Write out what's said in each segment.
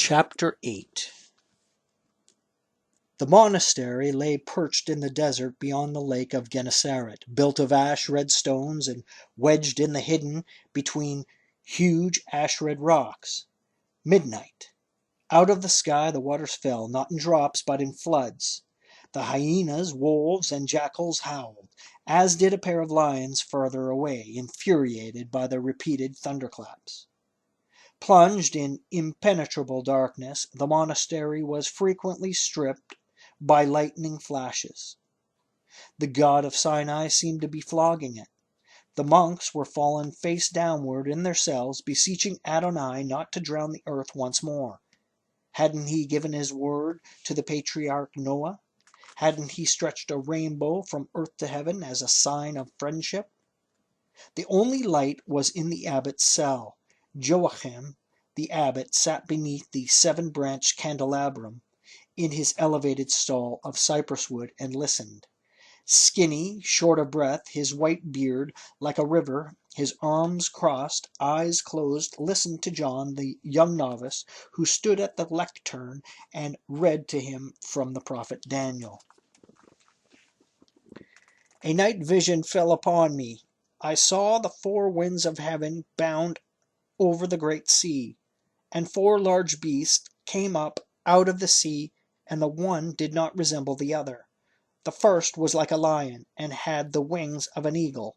Chapter 8. The monastery lay perched in the desert beyond the lake of Gennesaret, built of ash-red stones and wedged in the hidden between huge ash-red rocks. Midnight. Out of the sky the waters fell, not in drops but in floods. The hyenas, wolves, and jackals howled, as did a pair of lions farther away, infuriated by the repeated thunderclaps. Plunged in impenetrable darkness, the monastery was frequently stripped by lightning flashes. The god of Sinai seemed to be flogging it. The monks were fallen face downward in their cells, beseeching Adonai not to drown the earth once more. Hadn't he given his word to the patriarch Noah? Hadn't he stretched a rainbow from earth to heaven as a sign of friendship? The only light was in the abbot's cell. Joachim, the abbot, sat beneath the 7-branched candelabrum in his elevated stall of cypress wood and listened. Skinny, short of breath, his white beard like a river, his arms crossed, eyes closed, listened to John, the young novice, who stood at the lectern and read to him from the prophet Daniel. A night vision fell upon me. I saw the 4 winds of heaven bound over the great sea, and 4 large beasts came up out of the sea, and the one did not resemble the other. The first was like a lion, and had the wings of an eagle.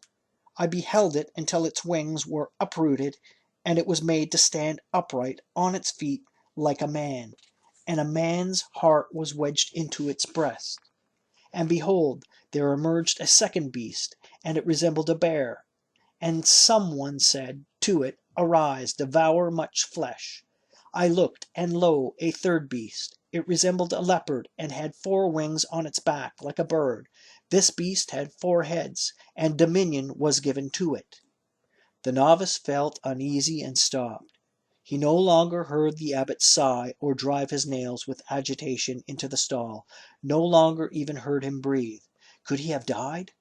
I beheld it until its wings were uprooted, and it was made to stand upright on its feet like a man, and a man's heart was wedged into its breast. And behold, there emerged a second beast, and it resembled a bear. And someone said to it, Arise, devour much flesh. I looked, and lo, a third beast. It resembled a leopard, and had 4 wings on its back, like a bird. This beast had 4 heads, and dominion was given to it. The novice felt uneasy and stopped. He no longer heard the abbot sigh or drive his nails with agitation into the stall, no longer even heard him breathe. Could he have died?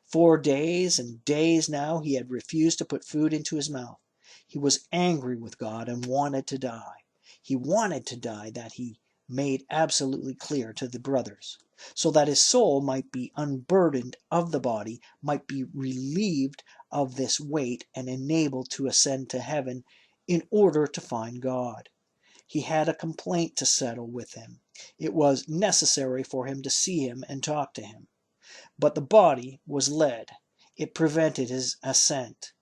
4 days and days now he had refused to put food into his mouth. He was angry with God and wanted to die. He wanted to die, that he made absolutely clear to the brothers, so that his soul might be unburdened of the body, might be relieved of this weight and enabled to ascend to heaven in order to find God. He had a complaint to settle with him. It was necessary for him to see him and talk to him. But the body was lead. It prevented his ascent.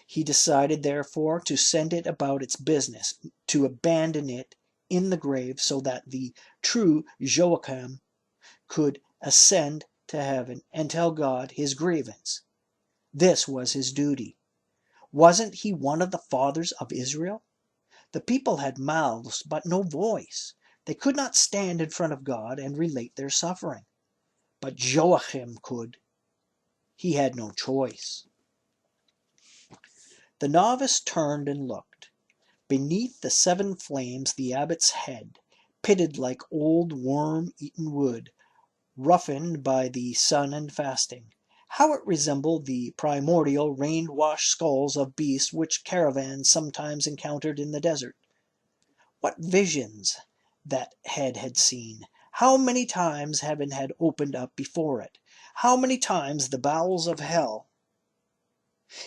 He decided, therefore, to send it about its business, to abandon it in the grave so that the true Joachim could ascend to heaven and tell God his grievance. This was his duty. Wasn't he one of the fathers of Israel? The people had mouths but no voice. They could not stand in front of God and relate their suffering. But Joachim could. He had no choice. The novice turned and looked. Beneath the 7 flames the abbot's head, pitted like old worm-eaten wood, roughened by the sun and fasting. How it resembled the primordial rain-washed skulls of beasts which caravans sometimes encountered in the desert. What visions that head had seen! How many times heaven had opened up before it! How many times the bowels of hell!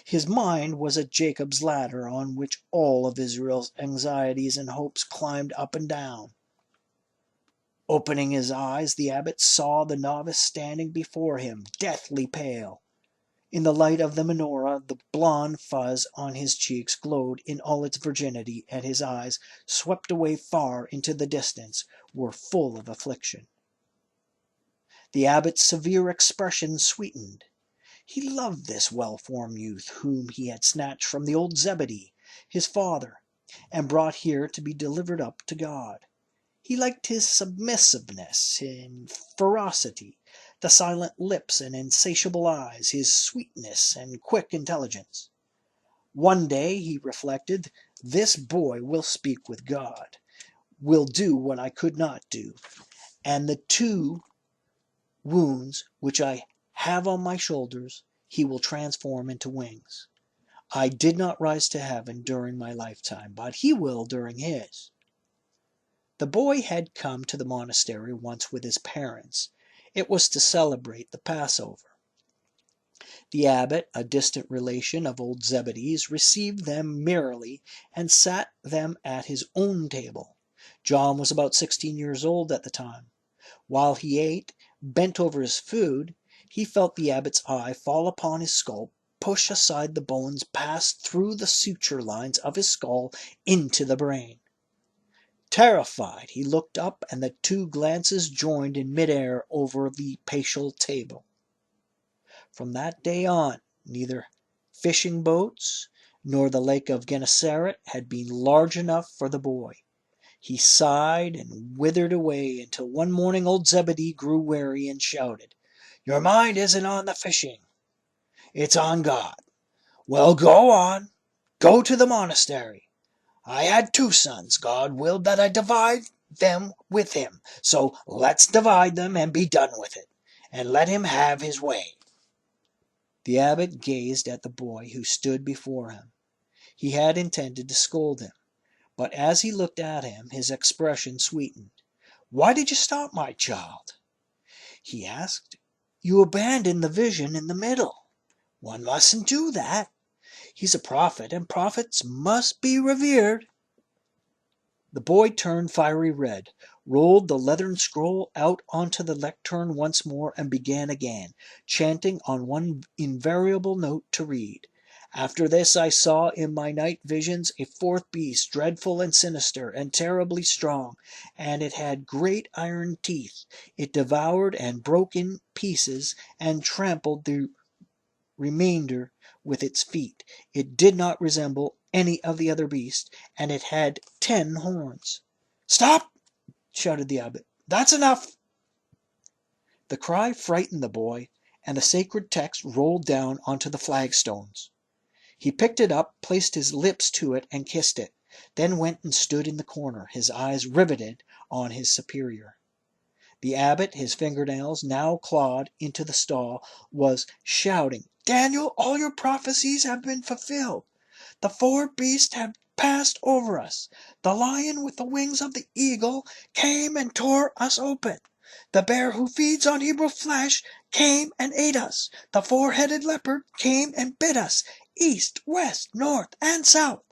His mind was a Jacob's ladder on which all of Israel's anxieties and hopes climbed up and down. Opening his eyes, the abbot saw the novice standing before him, deathly pale. In the light of the menorah, the blond fuzz on his cheeks glowed in all its virginity, and his eyes, swept away far into the distance, were full of affliction. The abbot's severe expression sweetened. He loved this well-formed youth, whom he had snatched from the old Zebedee, his father, and brought here to be delivered up to God. He liked his submissiveness and ferocity, the silent lips and insatiable eyes, his sweetness and quick intelligence. One day, he reflected, this boy will speak with God, will do what I could not do, and the 2 wounds which I have on my shoulders he will transform into wings. I did not rise to heaven during my lifetime, but he will during his. The boy had come to the monastery once with his parents. It was to celebrate the Passover. The abbot, a distant relation of old Zebedee's, received them merrily and sat them at his own table. John was about 16 years old at the time. While he ate, bent over his food, he felt the abbot's eye fall upon his skull, push aside the bones, pass through the suture lines of his skull into the brain. Terrified, he looked up, and the two glances joined in midair over the paschal table. From that day on, neither fishing boats nor the lake of Gennesaret had been large enough for the boy. He sighed and withered away until one morning old Zebedee grew weary and shouted, "Your mind isn't on the fishing. It's on God. Well, go on. Go to the monastery. I had 2 sons. God willed that I divide them with him. So let's divide them and be done with it, and let him have his way." The abbot gazed at the boy who stood before him. He had intended to scold him, but as he looked at him, his expression sweetened. "Why did you stop, my child?" he asked. "You abandoned the vision in the middle. One mustn't do that. He's a prophet, and prophets must be revered." The boy turned fiery red, rolled the leathern scroll out onto the lectern once more, and began again, chanting on one invariable note to read. "After this I saw in my night visions a 4th beast, dreadful and sinister and terribly strong, and it had great iron teeth. It devoured and broke in pieces and trampled the remainder with its feet. It did not resemble any of the other beasts, and it had 10 horns. "Stop!" shouted the abbot. "That's enough!" The cry frightened the boy, and the sacred text rolled down onto the flagstones. He picked it up, placed his lips to it, and kissed it, then went and stood in the corner, his eyes riveted on his superior. The abbot, his fingernails now clawed into the stall, was shouting, "Daniel, all your prophecies have been fulfilled. The 4 beasts have passed over us. The lion with the wings of the eagle came and tore us open. The bear who feeds on Hebrew flesh came and ate us. The 4-headed leopard came and bit us, east, west, north, and south.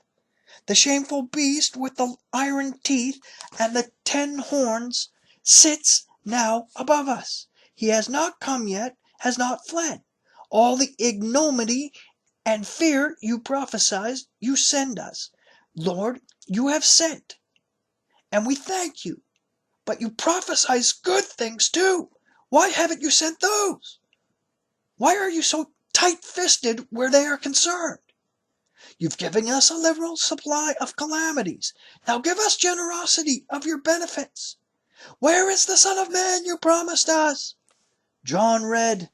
The shameful beast with the iron teeth and the 10 horns sits now above us. He has not come yet, has not fled. All the ignominy and fear you prophesied you send us. Lord, you have sent, and we thank you. But you prophesied good things too. Why haven't you sent those? Why are you so tight-fisted where they are concerned? You've given us a liberal supply of calamities. Now give us generosity of your benefits. Where is the Son of Man you promised us?" John read.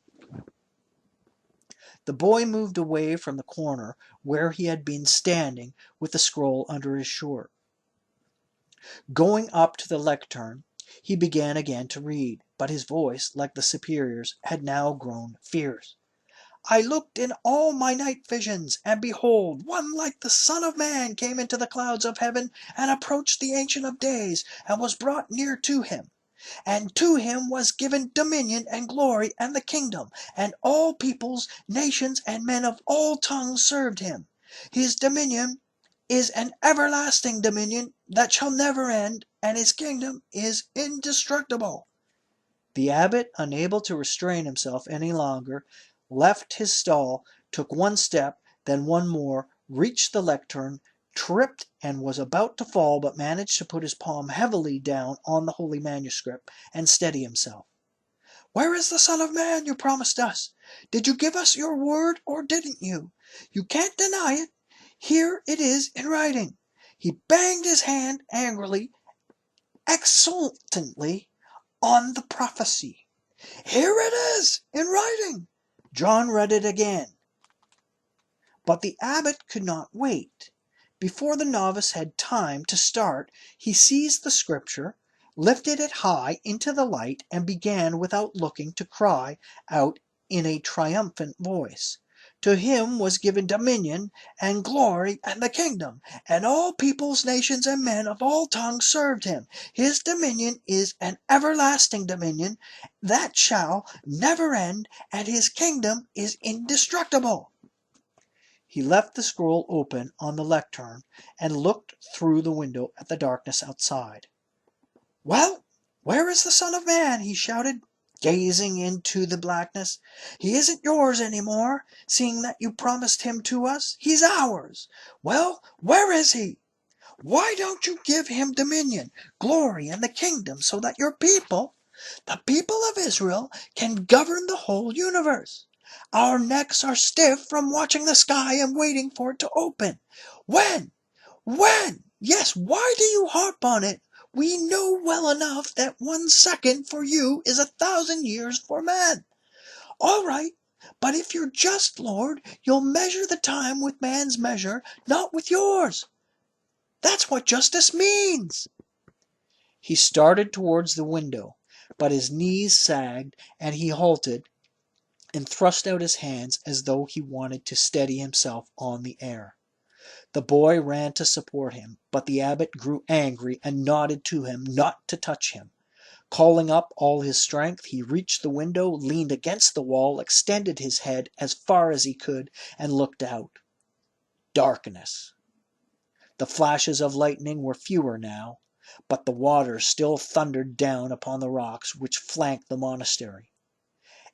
The boy moved away from the corner where he had been standing with the scroll under his shirt. Going up to the lectern, he began again to read, but his voice, like the superior's, had now grown fierce. "I looked in all my night visions, and behold, one like the Son of Man came into the clouds of heaven, and approached the Ancient of Days, and was brought near to him. And to him was given dominion and glory and the kingdom, and all peoples, nations, and men of all tongues served him. His dominion is an everlasting dominion that shall never end, and his kingdom is indestructible." The abbot, unable to restrain himself any longer, left his stall, took one step, then one more, reached the lectern, tripped and was about to fall, but managed to put his palm heavily down on the holy manuscript and steady himself. "Where is the Son of Man you promised us? Did you give us your word or didn't you? You can't deny it. Here it is in writing." He banged his hand angrily, exultantly, on the prophecy. "Here it is in writing." John read it again. But the abbot could not wait. Before the novice had time to start, he seized the scripture, lifted it high into the light, and began without looking to cry out in a triumphant voice, To him was given dominion and glory and the kingdom, and all peoples, nations, and men of all tongues served him. His dominion is an everlasting dominion that shall never end, and his kingdom is indestructible." He left the scroll open on the lectern and looked through the window at the darkness outside. "Well, where is the Son of Man?" he shouted, gazing into the blackness. "He isn't yours any more, seeing that you promised him to us. He's ours. Well, where is he? Why don't you give him dominion, glory, and the kingdom, so that your people, the people of Israel, can govern the whole universe? Our necks are stiff from watching the sky and waiting for it to open. When? When? Yes, why do you harp on it? We know well enough that 1 second for you is 1,000 years for man. All right, but if you're just, Lord, you'll measure the time with man's measure, not with yours. That's what justice means." He started towards the window, but his knees sagged, and he halted and thrust out his hands as though he wanted to steady himself on the air. The boy ran to support him, but the abbot grew angry and nodded to him not to touch him. Calling up all his strength, he reached the window, leaned against the wall, extended his head as far as he could, and looked out. Darkness. The flashes of lightning were fewer now, but the water still thundered down upon the rocks which flanked the monastery.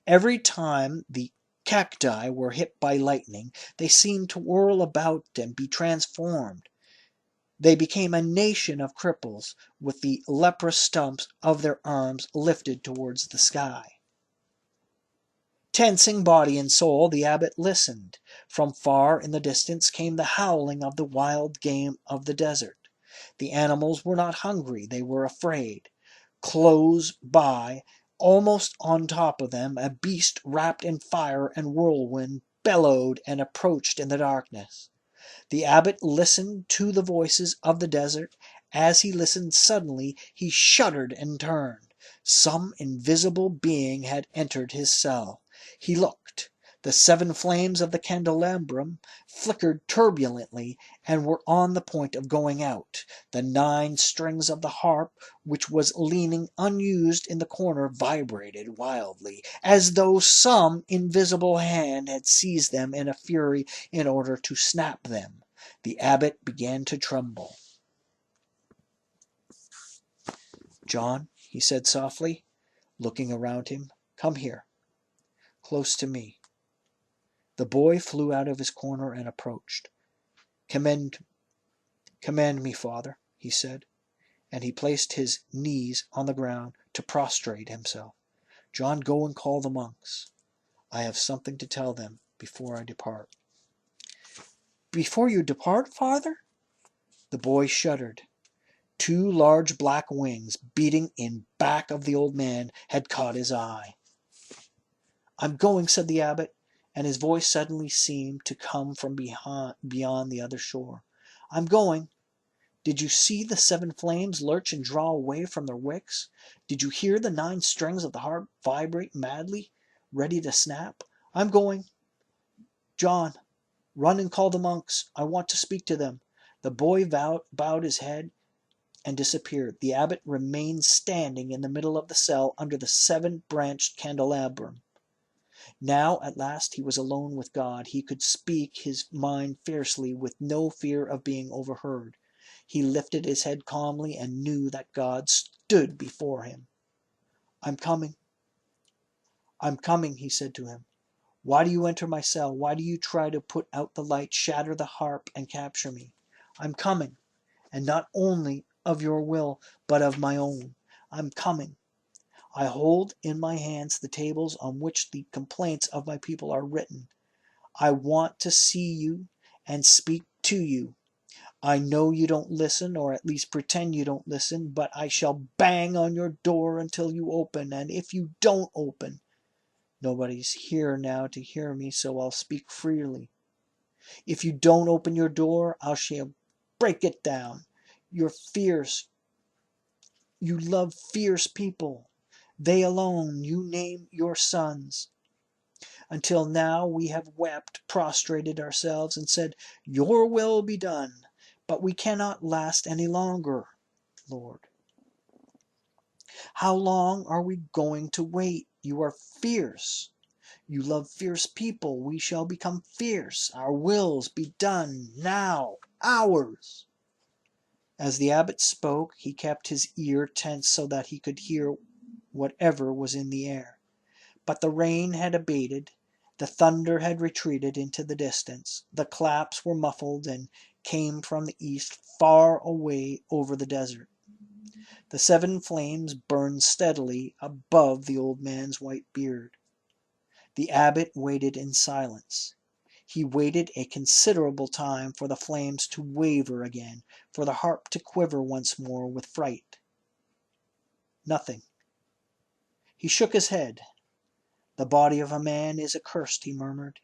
Every time the cacti were hit by lightning, they seemed to whirl about and be transformed. They became a nation of cripples, with the leprous stumps of their arms lifted towards the sky. Tensing body and soul, the abbot listened. From far in the distance came the howling of the wild game of the desert. The animals were not hungry, they were afraid. Close by, almost on top of them, a beast wrapped in fire and whirlwind bellowed and approached in the darkness. The abbot listened to the voices of the desert. As he listened, suddenly he shuddered and turned. Some invisible being had entered his cell. He looked. The 7 flames of the candelabrum flickered turbulently and were on the point of going out. The 9 strings of the harp, which was leaning unused in the corner, vibrated wildly, as though some invisible hand had seized them in a fury in order to snap them. The abbot began to tremble. "John," he said softly, looking around him, "come here, close to me." The boy flew out of his corner and approached. Command me, Father," he said, and he placed his knees on the ground to prostrate himself. "John, go and call the monks. I have something to tell them before I depart." "Before you depart, Father?" The boy shuddered. 2 large black wings beating in back of the old man had caught his eye. "I'm going," said the abbot, and his voice suddenly seemed to come from beyond the other shore. "I'm going. Did you see the 7 flames lurch and draw away from their wicks? Did you hear the 9 strings of the harp vibrate madly, ready to snap? I'm going. John, run and call the monks. I want to speak to them." The boy bowed his head and disappeared. The abbot remained standing in the middle of the cell under the 7-branched candelabrum. Now, at last, he was alone with God. He could speak his mind fiercely with no fear of being overheard. He lifted his head calmly and knew that God stood before him. I'm coming, he said to him. "Why do you enter my cell? Why do you try to put out the light, shatter the harp, and capture me? I'm coming, and not only of your will, but of my own. I'm coming. I hold in my hands the tables on which the complaints of my people are written. I want to see you and speak to you. I know you don't listen, or at least pretend you don't listen, but I shall bang on your door until you open, and if you don't open, nobody's here now to hear me, so I'll speak freely. If you don't open your door, I shall break it down. You're fierce. You love fierce people. They alone, you name your sons. Until now we have wept, prostrated ourselves, and said, Your will be done. But we cannot last any longer, Lord. How long are we going to wait? You are fierce. You love fierce people. We shall become fierce. Our wills be done now. Ours. As the abbot spoke, he kept his ear tense so that he could hear whatever was in the air. But the rain had abated. The thunder had retreated into the distance. The claps were muffled and came from the east, far away over the desert. The 7 flames burned steadily above the old man's white beard. The abbot waited in silence. He waited a considerable time for the flames to waver again, for the harp to quiver once more with fright. Nothing. He shook his head. The body of a man is accursed, he murmured.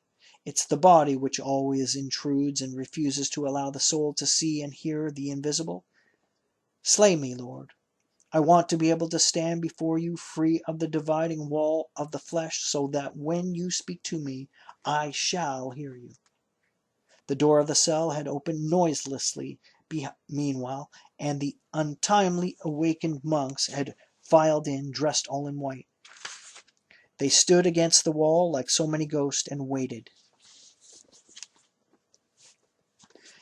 It's the body which always intrudes and refuses to allow the soul to see and hear the invisible. Slay me, Lord. I want to be able to stand before you free of the dividing wall of the flesh, so that when you speak to me, I shall hear you. The door of the cell had opened noiselessly meanwhile, and the untimely awakened monks had filed in, dressed all in white. They stood against the wall like so many ghosts and waited.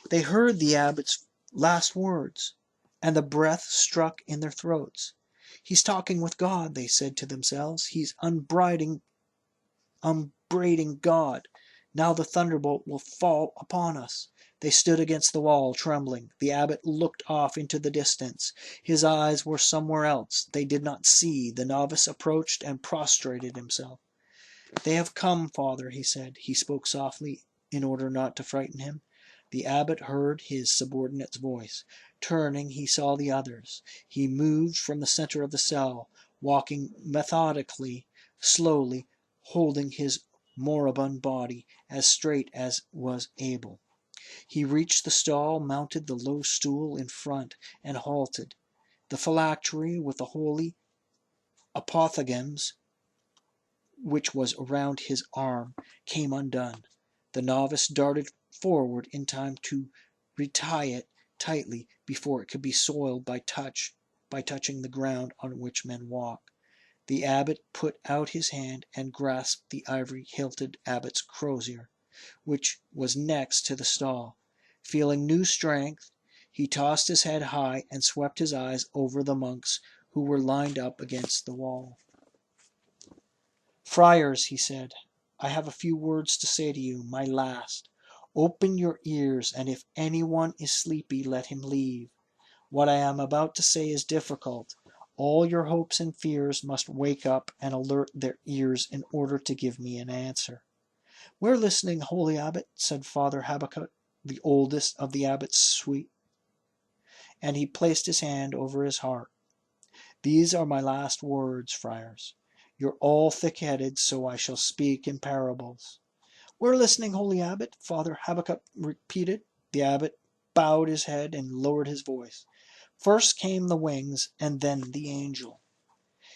They heard the abbot's last words, and the breath struck in their throats. He's talking with God, they said to themselves. He's upbraiding God. Now the thunderbolt will fall upon us. They stood against the wall, trembling. The abbot looked off into the distance. His eyes were somewhere else. They did not see. The novice approached and prostrated himself. They have come, Father, he said. He spoke softly in order not to frighten him. The abbot heard his subordinate's voice. Turning, he saw the others. He moved from the center of the cell, walking methodically, slowly, holding his moribund body as straight as was able. He reached the stall, mounted the low stool in front, and halted. The phylactery with the holy apothegms, which was around his arm, came undone. The novice darted forward in time to retie it tightly before it could be soiled by touching the ground on which men walk. The abbot put out his hand and grasped the ivory-hilted abbot's crozier, which was next to the stall. Feeling new strength, he tossed his head high and swept his eyes over the monks who were lined up against the wall. Friars, he said, I have a few words to say to you, my last. Open your ears, and if anyone is sleepy, let him leave. What I am about to say is difficult. All your hopes and fears must wake up and alert their ears in order to give me an answer. We're listening, Holy Abbot, said Father Habakkuk, the oldest of the abbot's suite, and he placed his hand over his heart. These are my last words, friars. You're all thick-headed, so I shall speak in parables. We're listening, Holy Abbot, Father Habakkuk repeated. The abbot bowed his head and lowered his voice. First came the wings, and then the angel.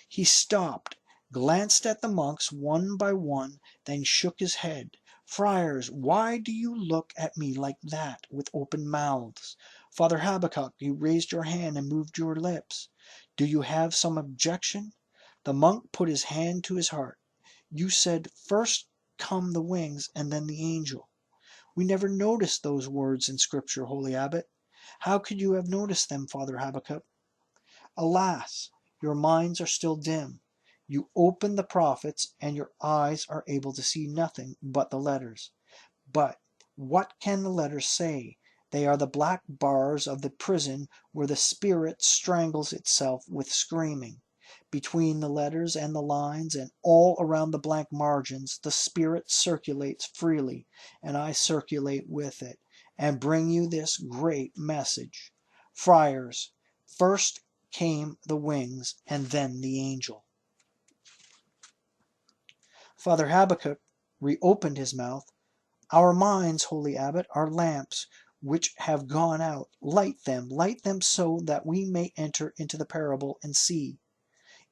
He stopped, glanced at the monks one by one, then shook his head. Friars, why do you look at me like that, with open mouths? Father Habakkuk, you raised your hand and moved your lips. Do you have some objection? The monk put his hand to his heart. You said, first come the wings, and then the angel. We never noticed those words in Scripture, Holy Abbot. How could you have noticed them, Father Habakkuk? Alas, your minds are still dim. You open the prophets, and your eyes are able to see nothing but the letters. But what can the letters say? They are the black bars of the prison where the spirit strangles itself with screaming. Between the letters and the lines, and all around the blank margins, the spirit circulates freely, and I circulate with it, and bring you this great message. Friars, first came the wings, and then the angel. Father Habakkuk reopened his mouth. Our minds, Holy Abbot, are lamps which have gone out. Light them so that we may enter into the parable and see.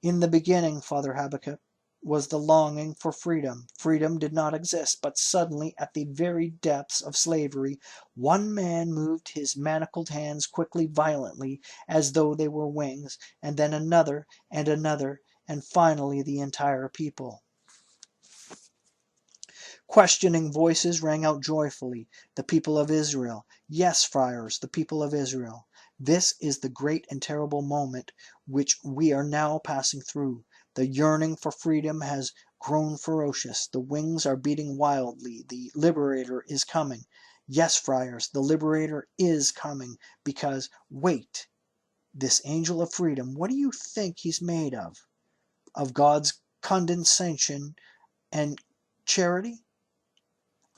In the beginning, Father Habakkuk, was the longing for freedom. Freedom did not exist, but suddenly, at the very depths of slavery, one man moved his manacled hands quickly, violently, as though they were wings, and then another, and finally the entire people. Questioning voices rang out joyfully. The people of Israel. Yes, friars, the people of Israel. This is the great and terrible moment which we are now passing through. The yearning for freedom has grown ferocious. The wings are beating wildly. The liberator is coming. Yes, friars, the liberator is coming, because, wait, this angel of freedom, what do you think he's made of? Of God's condescension and charity?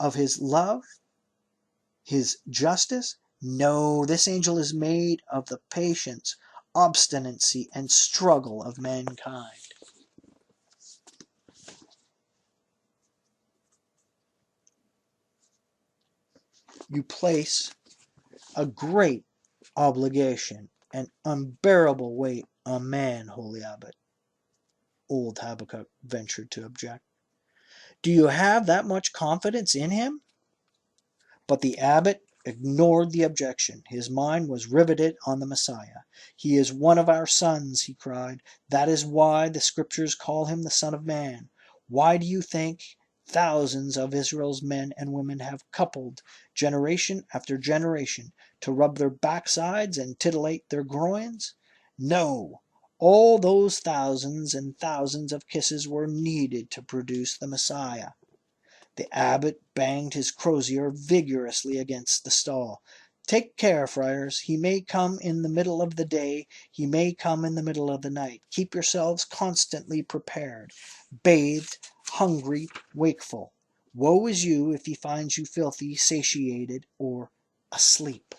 Of his love? His justice? No, this angel is made of the patience, obstinacy, and struggle of mankind. You place a great obligation, an unbearable weight on man, holy abbot. Old Habakkuk ventured to object. Do you have that much confidence in him? But the abbot ignored the objection. His mind was riveted on the Messiah. He is one of our sons, he cried. That is why the Scriptures call him the Son of Man. Why do you think thousands of Israel's men and women have coupled generation after generation to rub their backsides and titillate their groins? No, all those thousands and thousands of kisses were needed to produce the Messiah. The abbot banged his crozier vigorously against the stall. Take care, friars. He may come in the middle of the day. He may come in the middle of the night. Keep yourselves constantly prepared, bathed, hungry, wakeful. Woe is you if he finds you filthy, satiated, or asleep.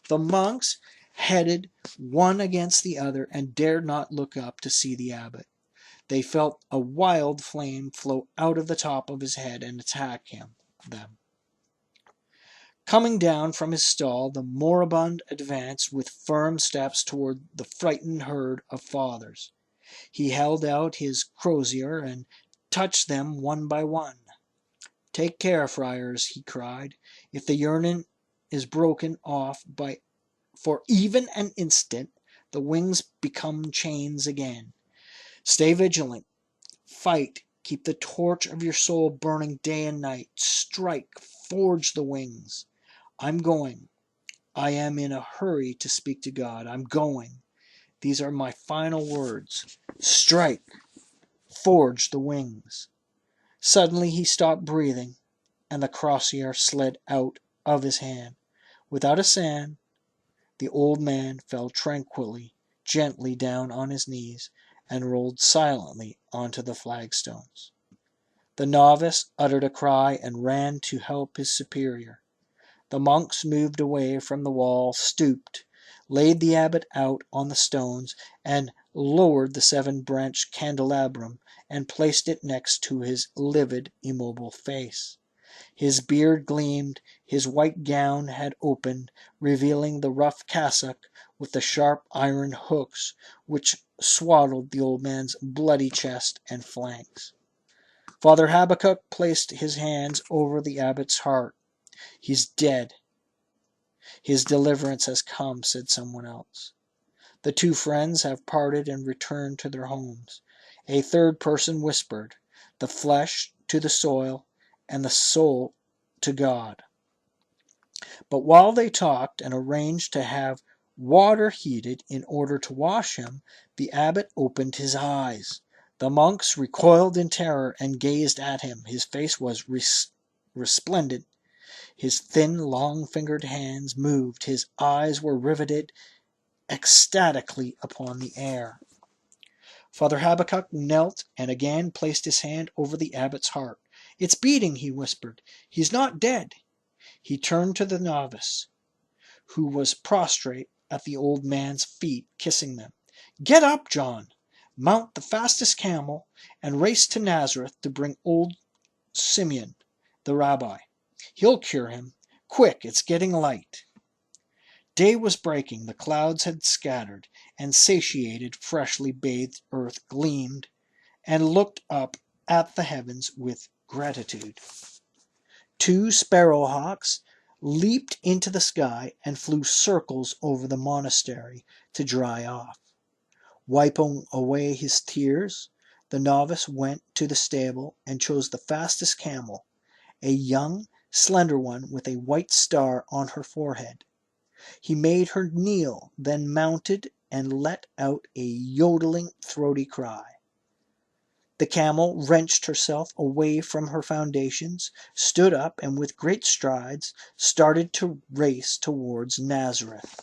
The monks headed one against the other and dared not look up to see the abbot. They felt a wild flame flow out of the top of his head and attack them. Coming down from his stall, the moribund advanced with firm steps toward the frightened herd of fathers. He held out his crozier and touched them one by one. Take care, friars, he cried. If the yearning is broken off for even an instant, the wings become chains again. Stay vigilant. Fight. Keep the torch of your soul burning day and night. Strike. Forge the wings. I'm going. I am in a hurry to speak to God. I'm going. These are my final words. Strike. Forge the wings. Suddenly he stopped breathing, and the crozier slid out of his hand. Without a sound, the old man fell tranquilly, gently down on his knees, and rolled silently onto the flagstones. The novice uttered a cry and ran to help his superior. The monks moved away from the wall, stooped, laid the abbot out on the stones, and lowered the 7-branched candelabrum and placed it next to his livid, immobile face. His beard gleamed, his white gown had opened, revealing the rough cassock with the sharp iron hooks which swaddled the old man's bloody chest and flanks. Father Habakkuk placed his hands over the abbot's heart. He's dead. His deliverance has come, said someone else. The two friends have parted and returned to their homes. A third person whispered, the flesh to the soil, and the soul to God. But while they talked and arranged to have water heated in order to wash him, the abbot opened his eyes. The monks recoiled in terror and gazed at him. His face was resplendent. His thin, long-fingered hands moved. His eyes were riveted ecstatically upon the air. Father Habakkuk knelt and again placed his hand over the abbot's heart. It's beating, he whispered. He's not dead. He turned to the novice, who was prostrate at the old man's feet, kissing them. Get up, John. Mount the fastest camel and race to Nazareth to bring old Simeon, the rabbi. He'll cure him. Quick, it's getting light. Day was breaking, the clouds had scattered, and satiated, freshly bathed earth gleamed and looked up at the heavens with gratitude. Two sparrowhawks leaped into the sky and flew circles over the monastery to dry off. Wiping away his tears, the novice went to the stable and chose the fastest camel, a young, slender one with a white star on her forehead. He made her kneel, then mounted and let out a yodeling, throaty cry. The camel wrenched herself away from her foundations, stood up, and with great strides started to race towards Nazareth.